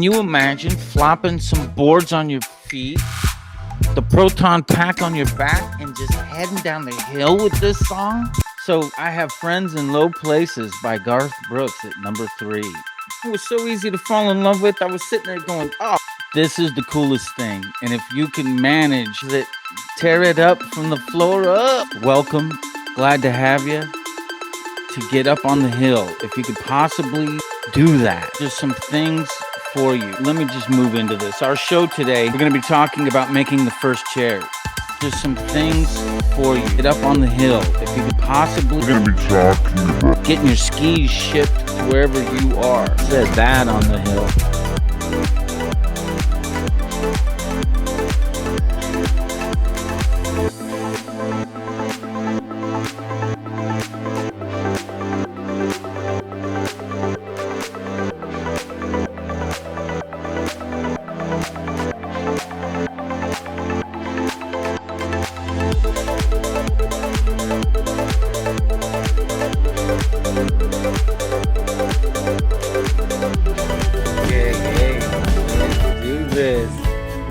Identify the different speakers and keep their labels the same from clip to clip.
Speaker 1: Can you imagine flopping some boards on your feet, the proton pack on your back, and just heading down the hill with this song? So I Have Friends in Low Places by Garth Brooks at number 3. It was so easy to fall in love with. I was sitting there going, oh, this is the coolest thing. And if you can manage it, tear it up from the floor up. Welcome. Glad to have you. To get up on the hill, if you could possibly do that. There's some things for you. Let me just move into this. Our show today, we're going to be talking about making the first chair. There's some things for you. Get up on the hill. If you could possibly, we're going to be talking about getting your skis shipped to wherever you are. It says that on the hill.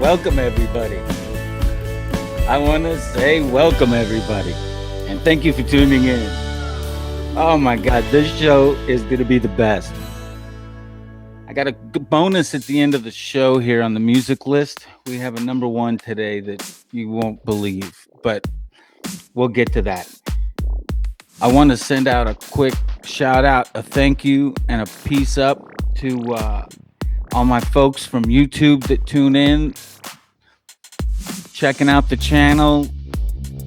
Speaker 1: Welcome, everybody. I want to say welcome, everybody. And thank you for tuning in. Oh, my God. This show is going to be the best. I got a bonus at the end of the show here on the music list. We have a number 1 today that you won't believe, but we'll get to that. I want to send out a quick shout out, a thank you, and a peace up to all my folks from YouTube that tune in, checking out the channel,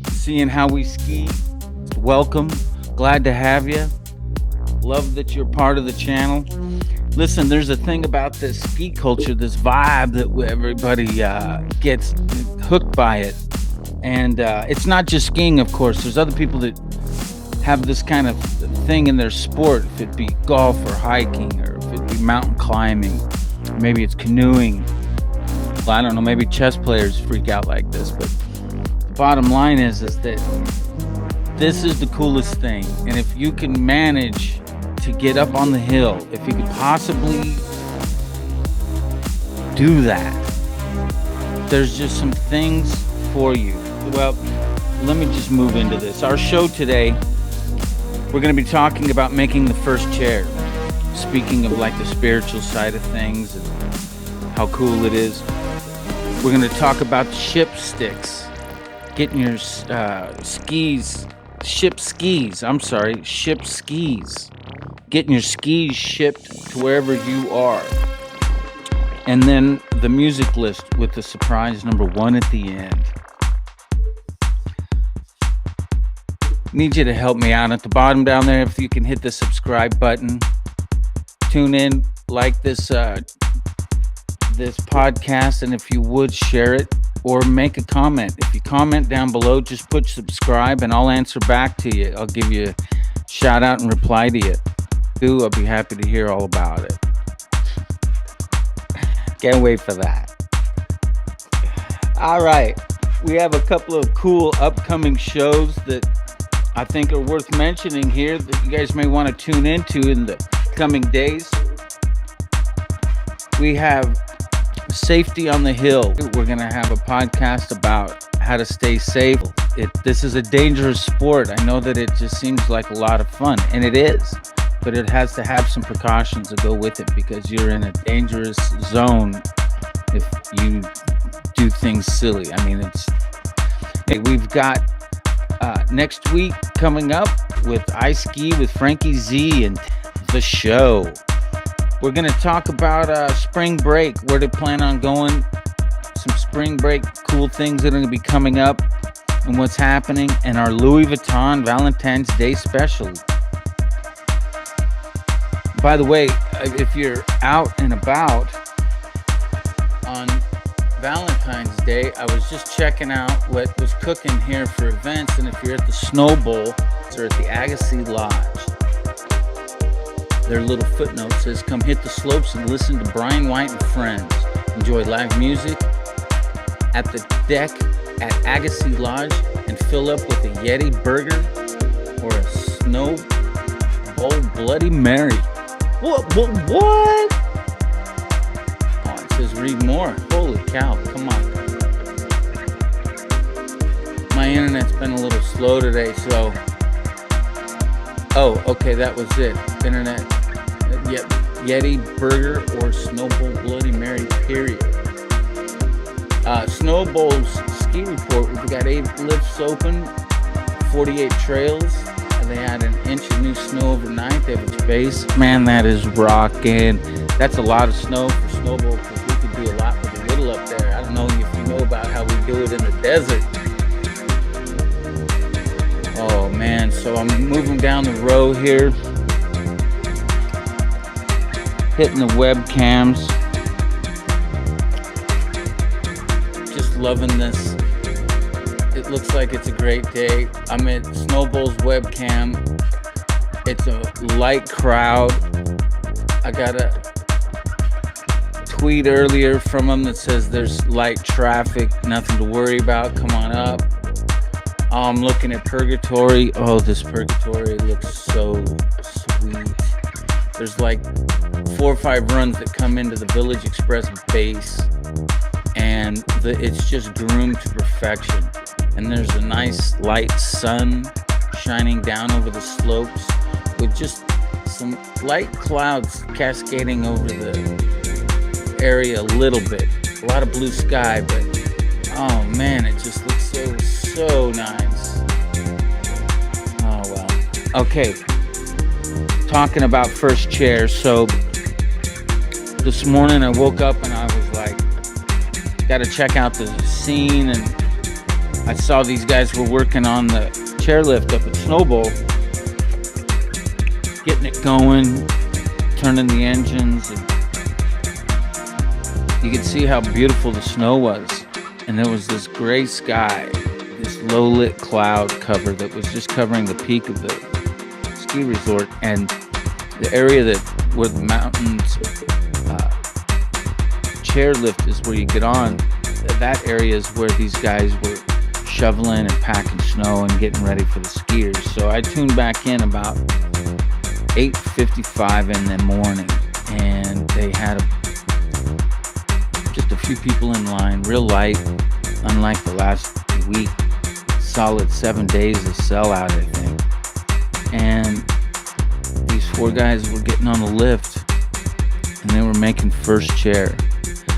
Speaker 1: seeing how we ski. Welcome. Glad to have you. Love that you're part of the channel. Listen, there's a thing about this ski culture, this vibe that everybody gets hooked by it. And it's not just skiing, of course. There's other people that have this kind of thing in their sport, if it be golf or hiking, or if it be mountain climbing. Maybe it's canoeing. Well, I don't know, maybe chess players freak out like this, but the bottom line is that this is the coolest thing. And if you can manage to get up on the hill, if you could possibly do that, there's just some things for you. Well, let me just move into this. Our show today, we're going to be talking about making the first chair. Speaking of like the spiritual side of things and how cool it is, we're going to talk about ship sticks, getting your ship skis, getting your skis shipped to wherever you are. And then the music list with the surprise number 1 at the end. Need you to help me out at the bottom down there. If you can hit the subscribe button, tune in, like this podcast, and if you would, share it or make a comment. If you comment down below, just put subscribe and I'll answer back to you. I'll give you a shout out and reply to you. I'll be happy to hear all about it. Can't wait for that. All right, we have a couple of cool upcoming shows that I think are worth mentioning here that you guys may want to tune into in the coming days. We have Safety on the Hill. We're going to have a podcast about how to stay safe. This is a dangerous sport. I know that it just seems like a lot of fun, and it is, but it has to have some precautions to go with it because you're in a dangerous zone if you do things silly. I mean, we've got next week coming up with I Ski with Frankie Z and the show. We're going to talk about spring break, where to plan on going, some spring break cool things that are going to be coming up and what's happening, and our Louis Vuitton Valentine's Day special. By the way, if you're out and about on Valentine's Day, I was just checking out what was cooking here for events, and if you're at the Snowball or at the Agassiz Lodge, their little footnote says, come hit the slopes and listen to Brian White and friends. Enjoy live music at the deck at Agassiz Lodge and fill up with a Yeti burger or a Snowball Bloody Mary. What? read more. Holy cow, come on. My internet's been a little slow today, so... Oh, okay, that was it. Internet. Yeti Burger or Snowball Bloody Mary, period. Snowball's ski report, we've got 8 lifts open, 48 trails, and they had an inch of new snow overnight. They have its base. Man, that is rocking. That's a lot of snow for Snowball, because we could do a lot with a little up there. I don't know if you know about how we do it in the desert. Oh man, so I'm moving down the row here, hitting the webcams. Just loving this. It looks like it's a great day. I'm at Snowball's webcam. It's a light crowd. I got a tweet earlier from him that says there's light traffic, nothing to worry about, come on up. I'm looking at Purgatory. Oh, this Purgatory looks so sweet. There's like 4 or 5 runs that come into the Village Express base, and it's just groomed to perfection. And there's a nice light sun shining down over the slopes with just some light clouds cascading over the area a little bit. A lot of blue sky, but oh man, it just looks so nice. Oh well. Okay. Talking about first chair. So this morning I woke up and I was like, gotta check out the scene, and I saw these guys were working on the chairlift up at Snowball, getting it going, turning the engines, and you could see how beautiful the snow was. And there was this gray sky, this low lit cloud cover that was just covering the peak of the ski resort, and the area where the mountains chairlift is where you get on. That area is where these guys were shoveling and packing snow and getting ready for the skiers. So I tuned back in about 8:55 in the morning, and they had just a few people in line, real light, unlike the last week. Solid 7 days of sellout, I think. And these 4 guys were getting on the lift, and they were making first chair.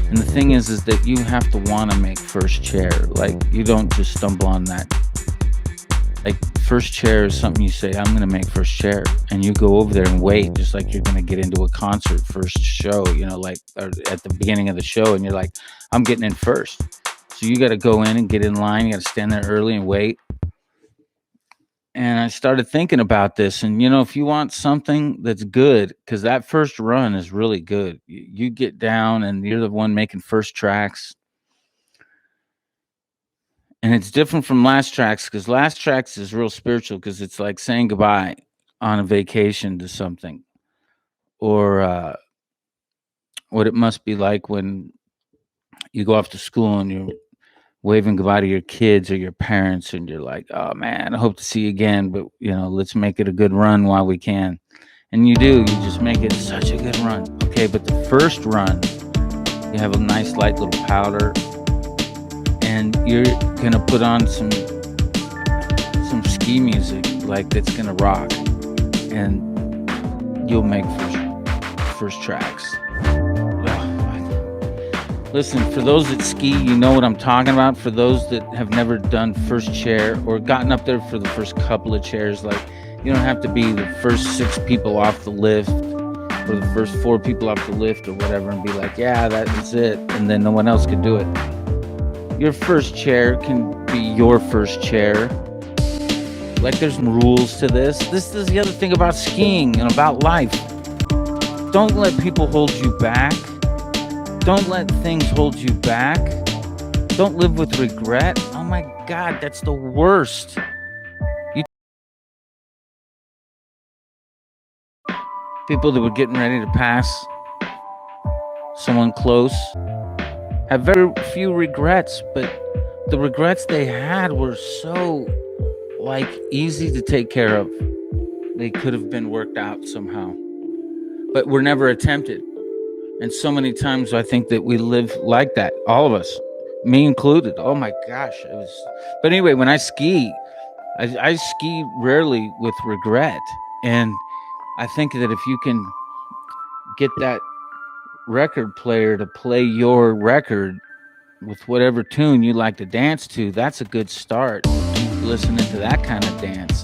Speaker 1: And the thing is that you have to want to make first chair. Like, you don't just stumble on that. Like, first chair is something you say, I'm going to make first chair. And you go over there and wait, just like you're going to get into a concert first show, you know, like or at the beginning of the show. And you're like, I'm getting in first. So you got to go in and get in line. You got to stand there early and wait. And I started thinking about this. And, you know, if you want something that's good, because that first run is really good. You get down and you're the one making first tracks. And it's different from last tracks, because last tracks is real spiritual, because it's like saying goodbye on a vacation to something. Or what it must be like when you go off to school and you're waving goodbye to your kids or your parents, and you're like, oh man, I hope to see you again, but you know, let's make it a good run while we can. And you do, you just make it such a good run. Okay, but the first run, you have a nice light little powder, and you're gonna put on some ski music, like that's gonna rock, and you'll make first tracks. Listen, for those that ski, you know what I'm talking about. For those that have never done first chair or gotten up there for the first couple of chairs, like, you don't have to be the first 6 people off the lift or the first 4 people off the lift or whatever and be like, yeah, that is it, and then no one else could do it. Your first chair can be your first chair. Like, there's rules to this. This is the other thing about skiing and about life. Don't let people hold you back. Don't let things hold you back. Don't live with regret. Oh my God, that's the worst. People that were getting ready to pass someone close have very few regrets, but the regrets they had were so like easy to take care of. They could have been worked out somehow, but were never attempted. And so many times I think that we live like that, all of us, me included. Oh my gosh, it was. But anyway, when I ski, I ski rarely with regret, and I think that if you can get that record player to play your record with whatever tune you like to dance to, that's a good start. Keep listening to that kind of dance.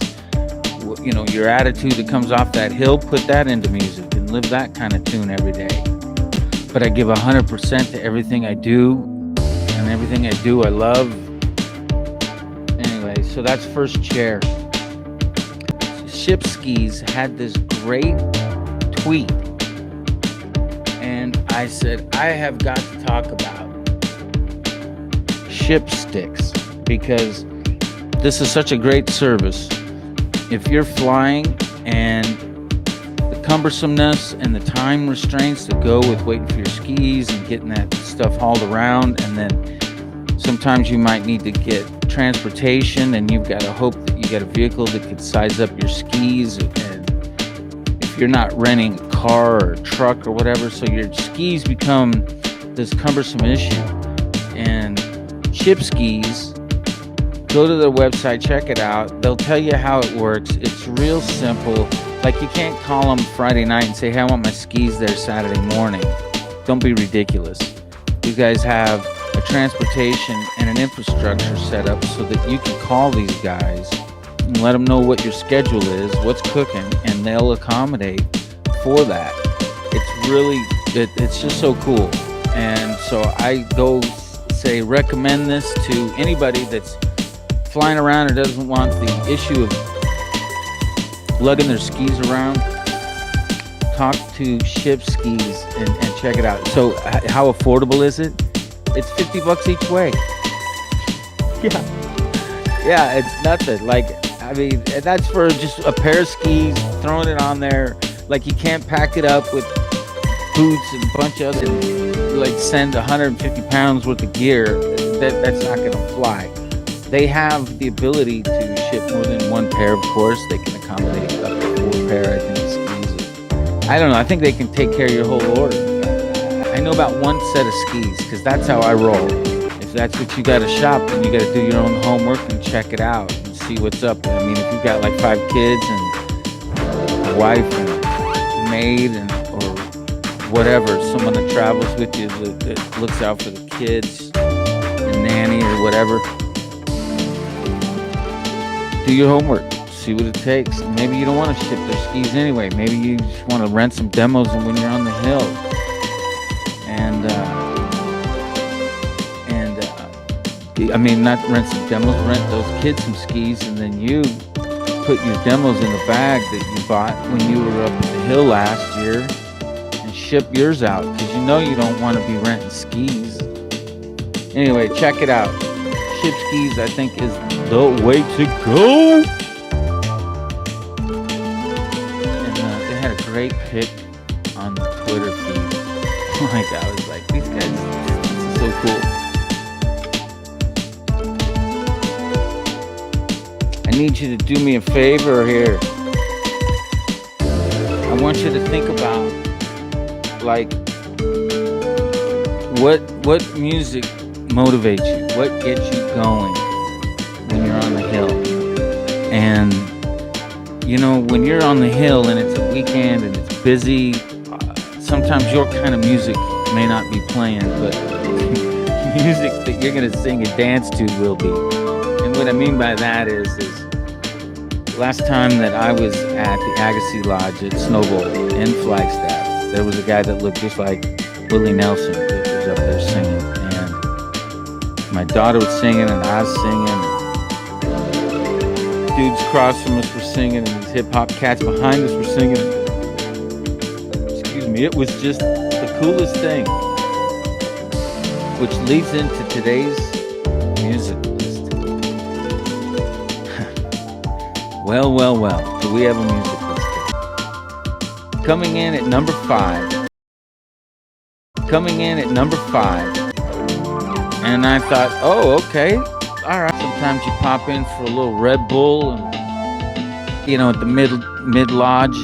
Speaker 1: You know, your attitude that comes off that hill, put that into music and live that kind of tune every day. But I give 100% to everything I do, and everything I do I love. Anyway, so that's first chair. Ship Skis had this great tweet, and I said, I have got to talk about ship sticks, because this is such a great service. If you're flying and the cumbersomeness and the time restraints that go with waiting for your skis and getting that stuff hauled around, and then sometimes you might need to get transportation, and you've got to hope that you get a vehicle that could size up your skis, and if you're not renting a car or a truck or whatever, so your skis become this cumbersome issue. And Ship Skis, go to their website, check it out. They'll tell you how it works. It's real simple. Like, you can't call them Friday night and say, hey, I want my skis there Saturday morning. Don't be ridiculous. These guys have a transportation and an infrastructure set up so that you can call these guys and let them know what your schedule is, what's cooking, and they'll accommodate for that. It's really, it's just so cool. And so I go say, recommend this to anybody that's flying around or doesn't want the issue of lugging their skis around. Talk to Ship Skis and check it out. So how affordable is it? It's $50 each way. Yeah, it's nothing. Like, I mean, that's for just a pair of skis, throwing it on there. Like, you can't pack it up with boots and a bunch of other, like, send 150 pounds worth of gear. That's not going to fly. They have the ability to ship more than one pair, of course. They can accommodate up to 4 pair, I think, skis. I don't know. I think they can take care of your whole order. I know about one set of skis, because that's how I roll. If that's what you got to shop, then you got to do your own homework and check it out and see what's up. I mean, if you've got like 5 kids and a wife and a maid and or whatever, someone that travels with you that looks out for the kids, a nanny or whatever, do your homework, see what it takes. Maybe you don't want to ship their skis anyway. Maybe you just want to rent some demos when you're on the hill. I mean, not rent some demos, rent those kids some skis, and then you put your demos in the bag that you bought when you were up at the hill last year and ship yours out, because you know you don't want to be renting skis. Anyway, check it out. Ship Skis, I think, is the way to go. And they had a great pic on the Twitter feed. Like, I was like, these guys, this is so cool. I need you to do me a favor here. I want you to think about, like, what music motivates you, what gets you going when you're on the hill. And you know, when you're on the hill and it's a weekend and it's busy, sometimes your kind of music may not be playing, but music that you're going to sing and dance to will be. And what I mean by that is last time that I was at the Agassiz Lodge at Snowball in Flagstaff, there was a guy that looked just like Willie Nelson that was up there singing. And my daughter was singing and I was singing. Dudes across from us were singing and these hip-hop cats behind us were singing. Excuse me, it was just the coolest thing. Which leads into today's music list. Well, do we have a music list? Coming in at number 5. And I thought, oh, okay, all right. Sometimes you pop in for a little Red Bull, and you know, at the mid lodge,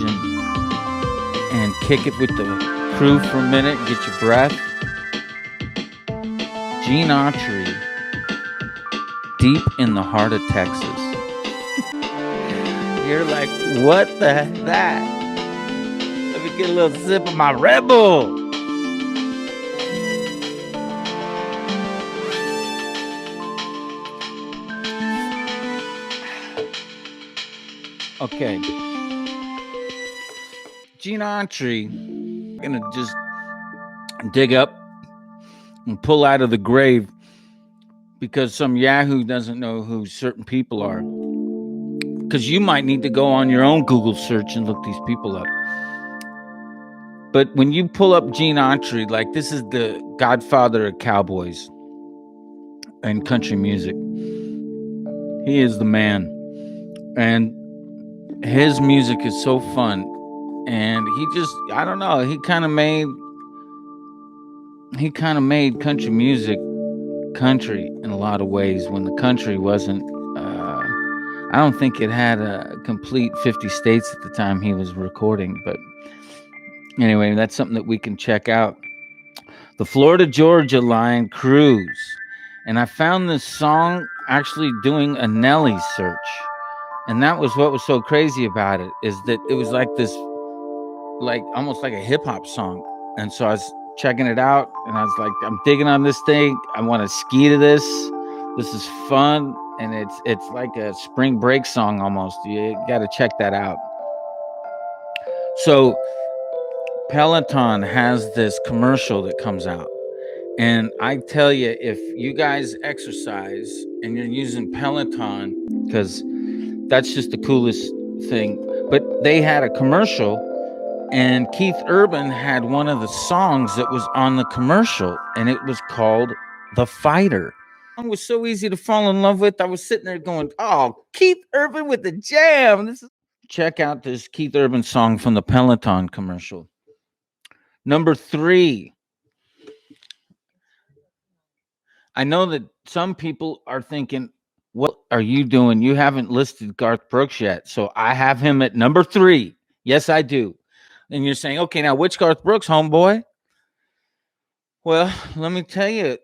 Speaker 1: and kick it with the Crew for a minute, get your breath. Gene Autry, Deep in the Heart of Texas. You're like, what the heck is that? Let me get a little sip of my Red Bull. Okay. Gene Autry, gonna just dig up and pull out of the grave because some Yahoo doesn't know who certain people are. Because you might need to go on your own Google search and look these people up. But when you pull up Gene Autry, like this is the godfather of cowboys and country music. He is the man. And his music is so fun. And he just, I don't know, he kind of made country music country in a lot of ways when the country wasn't, I don't think it had a complete 50 states at the time he was recording. But anyway, that's something that we can check out. The Florida Georgia Line Cruise. And I found this song actually doing a Nelly search. And that was what was so crazy about it, is that it was like this, like almost like a hip hop song. And so I was checking it out and I was like, I'm digging on this thing. I want to ski to this. This is fun. And it's like a spring break song almost. You got to check that out. So Peloton has this commercial that comes out. And I tell you, if you guys exercise and you're using Peloton, because that's just the coolest thing. But they had a commercial and Keith Urban had one of the songs that was on the commercial, and it was called The Fighter. It was so easy to fall in love with. I was sitting there going, oh, Keith Urban with the jam. Check out this Keith Urban song from the Peloton commercial. Number 3. I know that some people are thinking, what are you doing? You haven't listed Garth Brooks yet. So I have him at number 3. Yes, I do. And you're saying, okay, now which Garth Brooks, homeboy? Well, let me tell you,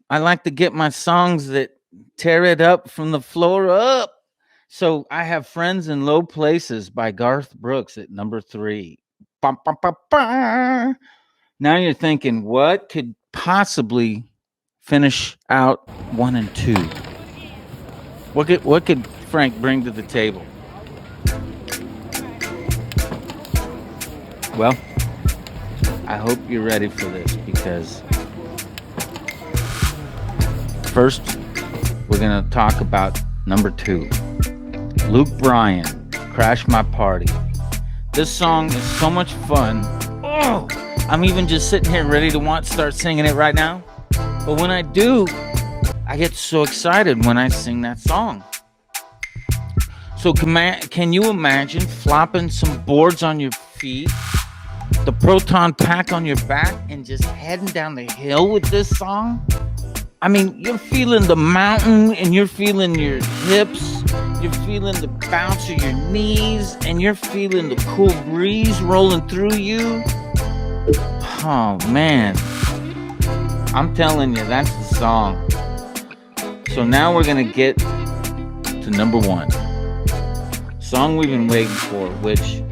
Speaker 1: I like to get my songs that tear it up from the floor up. So I have Friends in Low Places by Garth Brooks at number 3. Bum, bum, bum, bum. Now you're thinking, what could possibly finish out 1 and 2? What could Frank bring to the table? Well, I hope you're ready for this, because first we're going to talk about number 2. Luke Bryan, Crash My Party. This song is so much fun. Oh, I'm even just sitting here ready to start singing it right now. But when I do, I get so excited when I sing that song. So can you imagine flopping some boards on your feet, the proton pack on your back, and just heading down the hill with this song? I mean, you're feeling the mountain, and you're feeling your hips, you're feeling the bounce of your knees, and you're feeling the cool breeze rolling through you. Oh, man. I'm telling you, that's the song. So now we're going to get to number 1. Song we've been waiting for, which,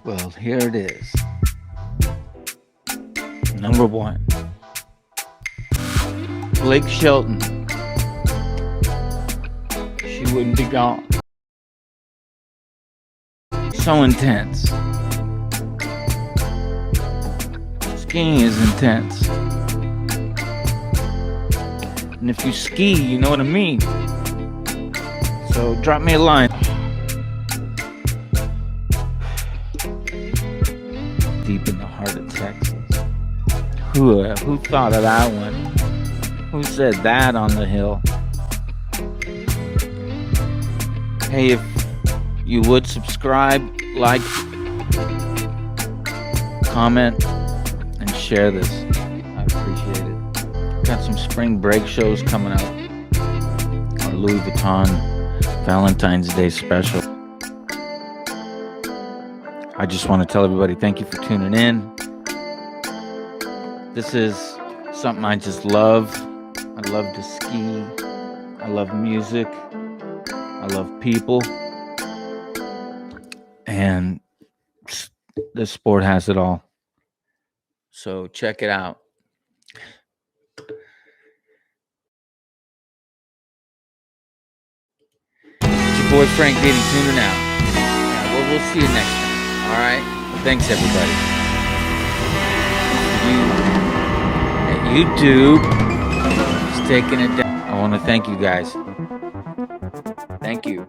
Speaker 1: well, here it is. Number 1. Blake Shelton. She Wouldn't Be Gone. So intense. Skiing is intense. And if you ski, you know what I mean. So drop me a line. Deep in the heart of Texas. Who thought of that one? Who said that on the hill? Hey, if you would subscribe, like, comment, and share this. I appreciate it. Got some spring break shows coming out. Our Louis Vuitton Valentine's Day special. I just want to tell everybody thank you for tuning in. This is something I just love. I love to ski. I love music. I love people. And this sport has it all. So check it out. It's your boy Frank getting tuning out. Yeah, well, we'll see you next time. All right. Thanks, everybody. YouTube is taking it down. I want to thank you guys. Thank you.